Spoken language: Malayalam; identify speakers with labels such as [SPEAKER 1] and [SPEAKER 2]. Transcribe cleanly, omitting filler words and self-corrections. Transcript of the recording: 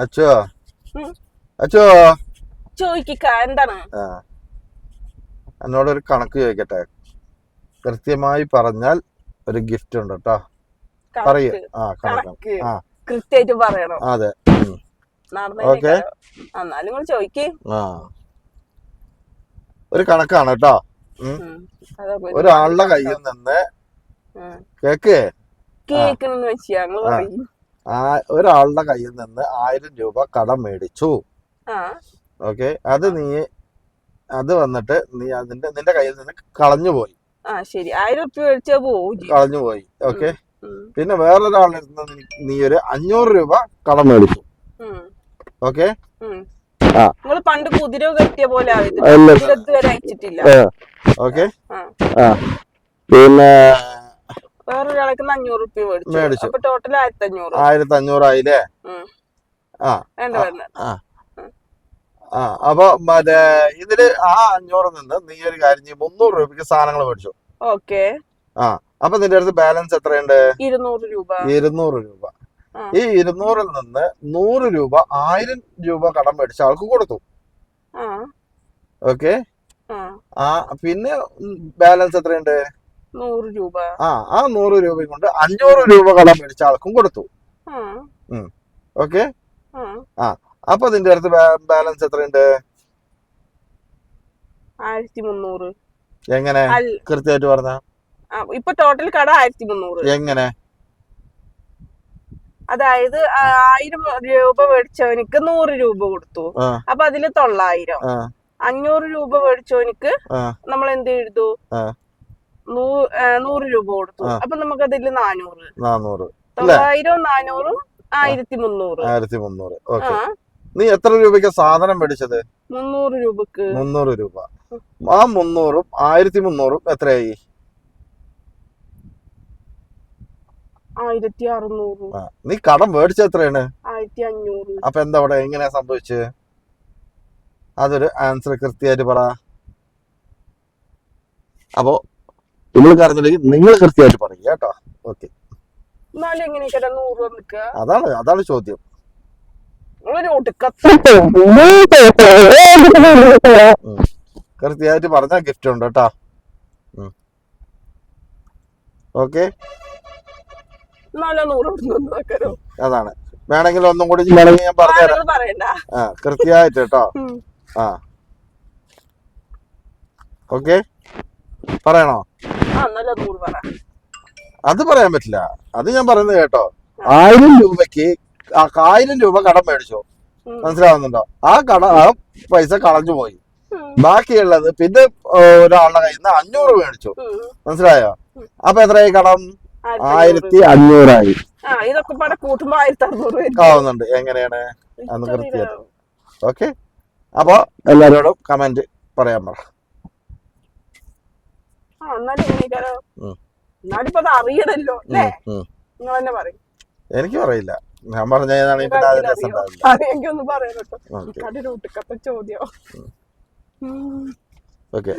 [SPEAKER 1] അച്ചോ അച്ചോ
[SPEAKER 2] ചോദിക്ക എന്താണ്?
[SPEAKER 1] എന്നോടൊരു കണക്ക് ചോദിക്കട്ടെ. കൃത്യമായി പറഞ്ഞാൽ ഒരു ഗിഫ്റ്റ് ഉണ്ട് കേട്ടോ. പറയൂ.
[SPEAKER 2] കണക്ക് കൃത്യമായിട്ട് പറയണം.
[SPEAKER 1] അതെ. ഓക്കെ,
[SPEAKER 2] എന്നാലും ചോദിക്കേ.
[SPEAKER 1] ഒരു കണക്കാണ് കേട്ടോ. ഒരാളുടെ കയ്യിൽ നിന്ന്
[SPEAKER 2] കേക്കെന്ന് വെച്ചാ
[SPEAKER 1] ഒരാളുടെ കയ്യിൽ നിന്ന് 1000 രൂപ കടം മേടിച്ചു. ഓക്കെ, അത് വന്നിട്ട് നീ നിന്റെ കയ്യിൽ നിന്ന് കളഞ്ഞുപോയി.
[SPEAKER 2] ശരി, 1000 രൂപ മേടിച്ചാ
[SPEAKER 1] കളഞ്ഞുപോയി. ഓക്കെ, പിന്നെ വേറൊരാളുടെ നീ ഒരു 500 രൂപ കടം മേടിച്ചു. ഓക്കെ,
[SPEAKER 2] നിങ്ങള് പണ്ട് കുതിര കെട്ടിയ പോലെ അയച്ചിട്ടില്ല.
[SPEAKER 1] ഓക്കെ, പിന്നെ
[SPEAKER 2] വേറൊരാൾക്ക് 500 രൂപ മേടിച്ചു. അപ്പൊ ടോട്ടൽ
[SPEAKER 1] 1500 ആയില്ലേ? അപ്പൊ മറ്റേ ഇതില് 500 നിന്ന് നീ ഒരു കാര്യം 300 രൂപയ്ക്ക് സാധനങ്ങൾ മേടിച്ചു.
[SPEAKER 2] ഓക്കെ,
[SPEAKER 1] അപ്പൊ നിന്റെ അടുത്ത് ബാലൻസ് എത്രയുണ്ട്?
[SPEAKER 2] 200 രൂപ.
[SPEAKER 1] ഈ 200-ൽ നിന്ന് 100 രൂപ 1000 രൂപ കടം മേടിച്ച ആൾക്ക് കൊടുത്തു. ഓക്കെ, പിന്നെ ബാലൻസ് എത്രയുണ്ട്?
[SPEAKER 2] 100 രൂപ.
[SPEAKER 1] ആ 100 രൂപ കൊണ്ട് 500 രൂപ കടം മേടിച്ച ആൾക്കും കൊടുത്തു. ഓക്കെ, അപ്പൊ നിന്റെ അടുത്ത് ബാലൻസ് എത്രയുണ്ട്?
[SPEAKER 2] 1300.
[SPEAKER 1] എങ്ങനെ കൃത്യമായിട്ട് പറഞ്ഞ?
[SPEAKER 2] ഇപ്പൊ ടോട്ടൽ കട 1300.
[SPEAKER 1] എങ്ങനെ?
[SPEAKER 2] അതായത് 1000 രൂപ മേടിച്ചവനിക്ക് 100 രൂപ കൊടുത്തു. അപ്പൊ അതില് 900. 500 രൂപ മേടിച്ചവനിക്ക് നമ്മൾ എന്ത് എഴുതു? 100 രൂപ കൊടുത്തു. അപ്പൊ നമുക്ക് അതില് 400. 900 400 1300.
[SPEAKER 1] ഓക്കെ, നീ എത്ര രൂപയ്ക്ക് സാധനം മേടിച്ചത്?
[SPEAKER 2] 300 രൂപക്ക്.
[SPEAKER 1] 300 രൂപ. ആ 300-ഉം 1300-ഉം എത്രയായി?
[SPEAKER 2] 1600.
[SPEAKER 1] നീ കടം മേടിച്ച എത്രയാണ്?
[SPEAKER 2] 1500.
[SPEAKER 1] അപ്പൊ എന്താ അവിടെ എങ്ങനെയാ സംഭവിച്ചത്? അതൊരു ആൻസർ കൃത്യമായിട്ട് പറ. അപ്പോ നിങ്ങൾ അറിഞ്ഞില്ലെങ്കിൽ നിങ്ങൾ കൃത്യമായിട്ട് പറയും കേട്ടോ. ഓക്കെ, അതാണ് ചോദ്യം. കൃത്യമായിട്ട് പറഞ്ഞ ഗിഫ്റ്റ് ഉണ്ട് കേട്ടോ. ഓക്കെ, അതാണ്. വേണമെങ്കിൽ ഒന്നും കൂടി ഞാൻ പറഞ്ഞുതരാം കൃത്യമായിട്ട് കേട്ടോ. ഓക്കെ, പറയണോ? അത് പറയാൻ പറ്റില്ല. അത് ഞാൻ പറയുന്നത് കേട്ടോ. 1000 രൂപയ്ക്ക് 1000 രൂപ കടം മേടിച്ചു. മനസ്സിലാവുന്നുണ്ടോ? ആ പൈസ കളഞ്ഞു പോയി. ബാക്കിയുള്ളത് പിന്നെ ഒരാളുടെ കയ്യിൽ നിന്ന് 500 മേടിച്ചു. മനസ്സിലായോ? അപ്പൊ എത്രയായി കടം? 1500 ആയി. ആവുന്നുണ്ട്. എങ്ങനെയാണ് അന്ന് കൃത്യമായിട്ട്? ഓക്കെ, അപ്പൊ എല്ലാരോടും കമന്റ് പറയാൻ പറ. എനിക്ക് പറയില്ല. ഞാൻ പറഞ്ഞതാണ് ചോദ്യം. ഓക്കെ.